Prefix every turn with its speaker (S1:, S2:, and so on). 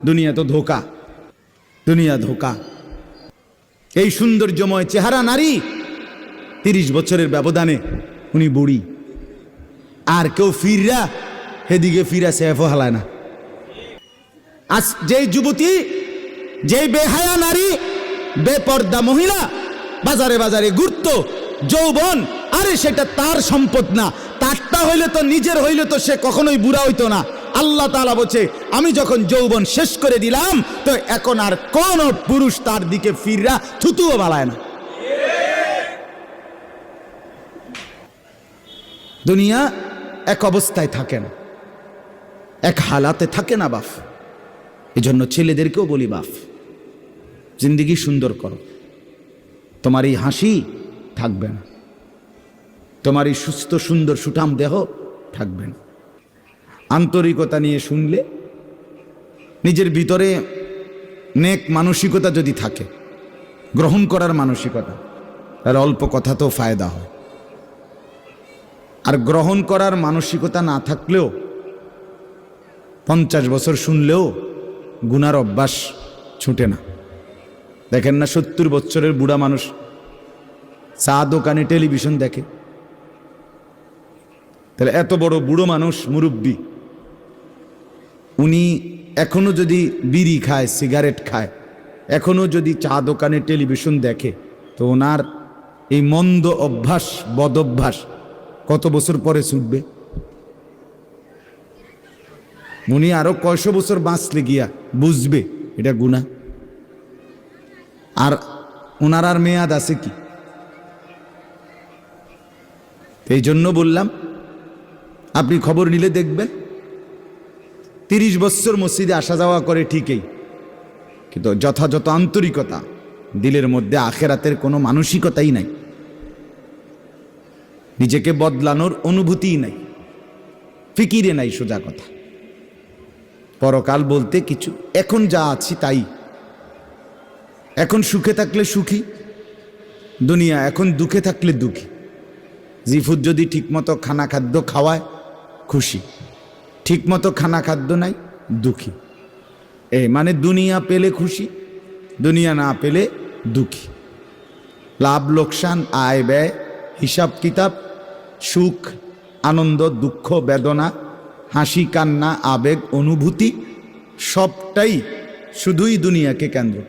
S1: দুনিয়া তো ধোকা, দুনিয়া ধোকা। এই সৌন্দর্যময় চেহারা নারী 30 বছরের ব্যবধানে উনি বুড়ি, আর কেউ ফিররা সেদিকে ফিরা সেফও হালায় না। আজ যেই যুবতী, যেই বেহায়া নারী, বেপর্দা মহিলা বাজারে বাজারে ঘুরতো, যৌবন, আরে সেটা তার সম্পদ না, তারটা হইলে তো নিজের হইলে তো সে কখনোই বুড়া হইতো না। আল্লাহ তাআলা বলছে, আমি যখন যৌবন শেষ করে দিলাম তো এখন আর কোন পুরুষ তার দিকে ফিররা থুতুও বালায় না। দুনিয়া এক অবস্থায় থাকে না, এক হালাতে থাকে না বাপ। এই জন্য ছেলেদেরকেও বলি, বাপ জিন্দিগি সুন্দর করো। তোমার এই হাসি থাকবে না, তোমার এই সুস্থ সুন্দর সুঠাম দেহ থাকবে না। আন্তরিকতা নিয়ে শুনলে, নিজের ভিতরে নেক মানসিকতা যদি থাকে, গ্রহণ করার মানসিকতা, তাহলে অল্প কথাতেও ফায়দা হয়। আর গ্রহণ করার মানসিকতা না থাকলেও 50 বছর শুনলেও গুনার অভ্যাস ছুটে না। দেখেন না 70 বছরের বুড়া মানুষ চা দোকানে টেলিভিশন দেখে, তাহলে এত বড় বুড়ো মানুষ মুরব্বী, উনি এখনো যদি বিড়ি খায়, সিগারেট খায়, এখনো যদি চা দোকানে টেলিভিশন দেখে, তো ওনার এই মন্দ অভ্যাস, বদ অভ্যাস কত বছর পরে ছুটবে? উনি আরো কয়শো বছর বাঁচলে গিয়া বুঝবে এটা গুনাহ। আর ওনার আর মেয়াদ আছে কি? এই জন্য বললাম, আপনি খবর নিলে দেখবেন 30 বছর মসজিদে আসা যাওয়া করে ঠিকই, কিন্তু যথাযথ আন্তরিকতা, দিলের মধ্যে আখেরাতের কোনো মানসিকতাই নাই, নিজেকে বদলানোর অনুভূতিই নাই, ফিকিরে নাই। সোজা কথা, পরকাল বলতে কিছু, এখন যা আছি তাই। এখন সুখে থাকলে সুখী দুনিয়া, এখন দুঃখে থাকলে দুঃখী। জিফুত যদি ঠিকমতো খানা খাদ্য খাওয়ায় খুশি, ঠিকমতো খানা খাদ্য নাই দুঃখী। মানে দুনিয়া পেলে খুশি, দুনিয়া না পেলে দুঃখী। লাভ লোকসান, আয় ব্যয়, হিসাব কিতাব, সুখ আনন্দ, দুঃখ বেদনা, হাসি কান্না, আবেগ অনুভূতি, সবটাই শুধুই দুনিয়াকে কেন্দ্র।